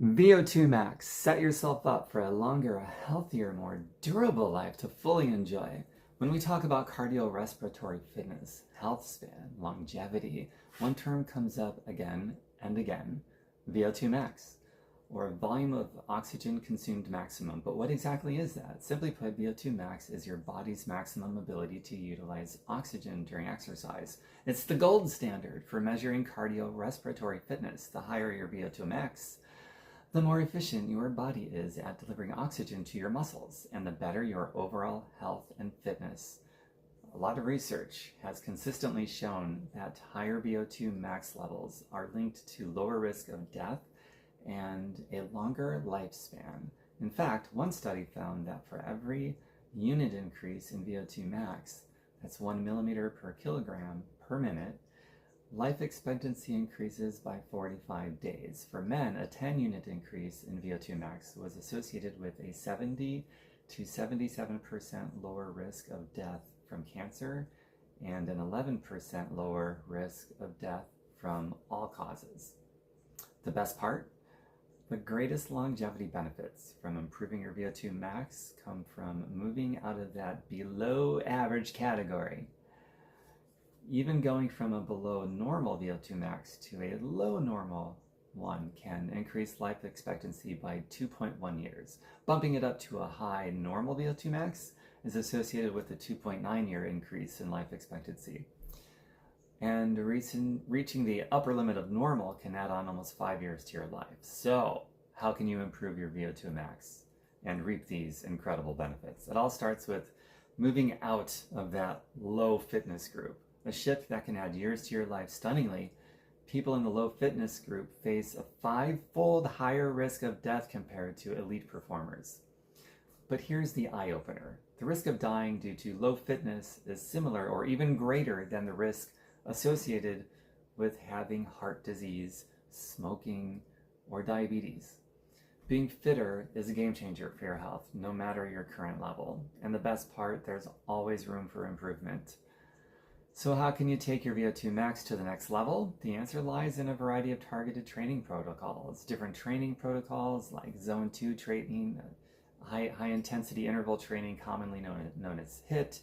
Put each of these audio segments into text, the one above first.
Vo2 Max, set yourself up for a longer, a healthier, more durable life to fully enjoy. When we talk about cardiorespiratory fitness, health span, longevity, one term comes up again and again, Vo2 Max, or volume of oxygen consumed maximum. But what exactly is that? Simply put, Vo2 Max is your body's maximum ability to utilize oxygen during exercise. It's the gold standard for measuring cardiorespiratory fitness. The higher your Vo2 Max, the more efficient your body is at delivering oxygen to your muscles, and the better your overall health and fitness. A lot of research has consistently shown that higher Vo2 max levels are linked to lower risk of death and a longer lifespan. In fact, one study found that for every unit increase in Vo2 max, that's 1 millimeter per kilogram per minute, life expectancy increases by 45 days. For men, a 10-unit increase in Vo2 max was associated with a 70 to 77% lower risk of death from cancer and an 11% lower risk of death from all causes. The best part? The greatest longevity benefits from improving your Vo2 max come from moving out of that below average category. Even going from a below normal Vo2 max to a low normal one can increase life expectancy by 2.1 years. Bumping it up to a high normal Vo2 max is associated with a 2.9-year increase in life expectancy. And reaching the upper limit of normal can add on almost 5 years to your life. So, how can you improve your Vo2 max and reap these incredible benefits? It all starts with moving out of that low fitness group. A shift that can add years to your life. Stunningly, people in the low fitness group face a 5-fold higher risk of death compared to elite performers. But here's the eye-opener. The risk of dying due to low fitness is similar or even greater than the risk associated with having heart disease, smoking, or diabetes. Being fitter is a game changer for your health, no matter your current level. And the best part, there's always room for improvement. So how can you take your Vo2 max to the next level? The answer lies in a variety of targeted training protocols. Different training protocols like Zone 2 training, high intensity interval training, commonly known as HIIT.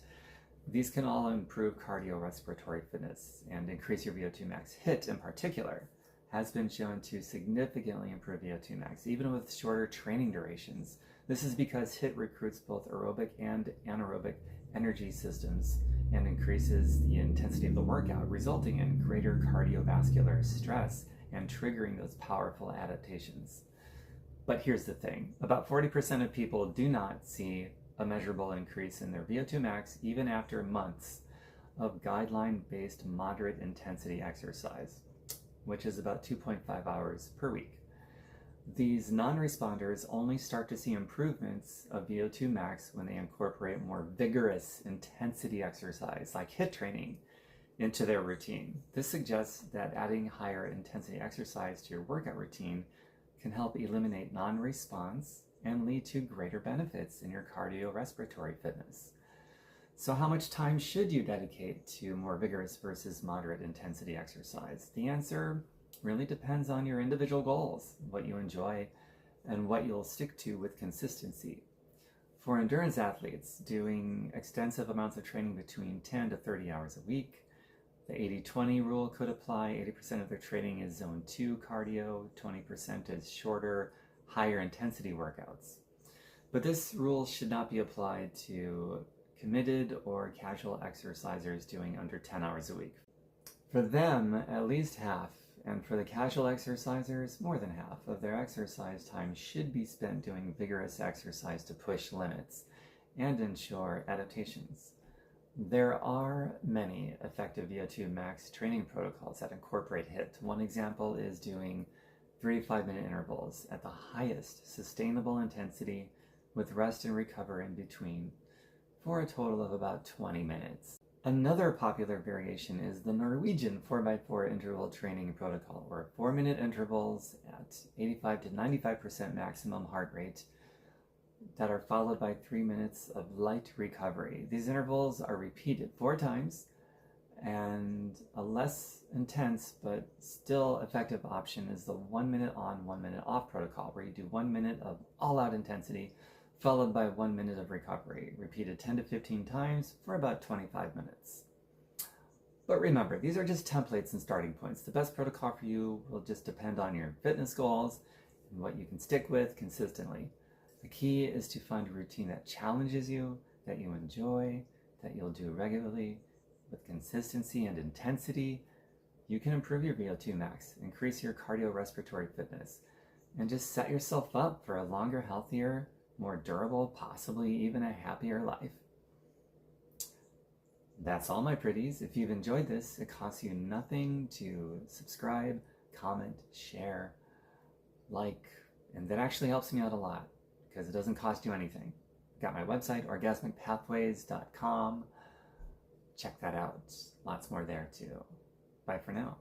These can all improve cardiorespiratory fitness and increase your Vo2 max. HIIT in particular has been shown to significantly improve Vo2 max, even with shorter training durations. This is because HIIT recruits both aerobic and anaerobic energy systems and increases the intensity of the workout, resulting in greater cardiovascular stress and triggering those powerful adaptations. But here's the thing, about 40% of people do not see a measurable increase in their Vo2 max even after months of guideline-based moderate intensity exercise, which is about 2.5 hours per week. These non-responders only start to see improvements of Vo2 max when they incorporate more vigorous intensity exercise, like HIIT training, into their routine. This suggests that adding higher intensity exercise to your workout routine can help eliminate non-response and lead to greater benefits in your cardiorespiratory fitness. So how much time should you dedicate to more vigorous versus moderate intensity exercise? The answer really depends on your individual goals, what you enjoy, and what you'll stick to with consistency. For endurance athletes, doing extensive amounts of training between 10 to 30 hours a week, the 80-20 rule could apply. 80% of their training is Zone 2 cardio, 20% is shorter, higher intensity workouts. But this rule should not be applied to committed or casual exercisers doing under 10 hours a week. For them, at least half, and for the casual exercisers, more than half of their exercise time should be spent doing vigorous exercise to push limits and ensure adaptations. There are many effective Vo2 max training protocols that incorporate HIIT. One example is doing 3 to 5 minute intervals at the highest sustainable intensity with rest and recover in between for a total of about 20 minutes. Another popular variation is the Norwegian 4x4 interval training protocol, where 4-minute intervals at 85 to 95% maximum heart rate that are followed by 3 minutes of light recovery. These intervals are repeated 4 times And a less intense but still effective option is the 1 minute on, 1 minute off protocol, where you do 1 minute of all-out intensity followed by 1 minute of recovery, repeated 10 to 15 times for about 25 minutes. But remember, these are just templates and starting points. The best protocol for you will just depend on your fitness goals and what you can stick with consistently. The key is to find a routine that challenges you, that you enjoy, that you'll do regularly. With consistency and intensity, you can improve your Vo2 Max, increase your cardiorespiratory fitness, and just set yourself up for a longer, healthier, more durable, possibly even a happier life. That's all, my pretties. If you've enjoyed this, it costs you nothing to subscribe, comment, share, like, and that actually helps me out a lot because it doesn't cost you anything. Got my website, orgasmicpathways.com. Check that out. Lots more there too. Bye for now.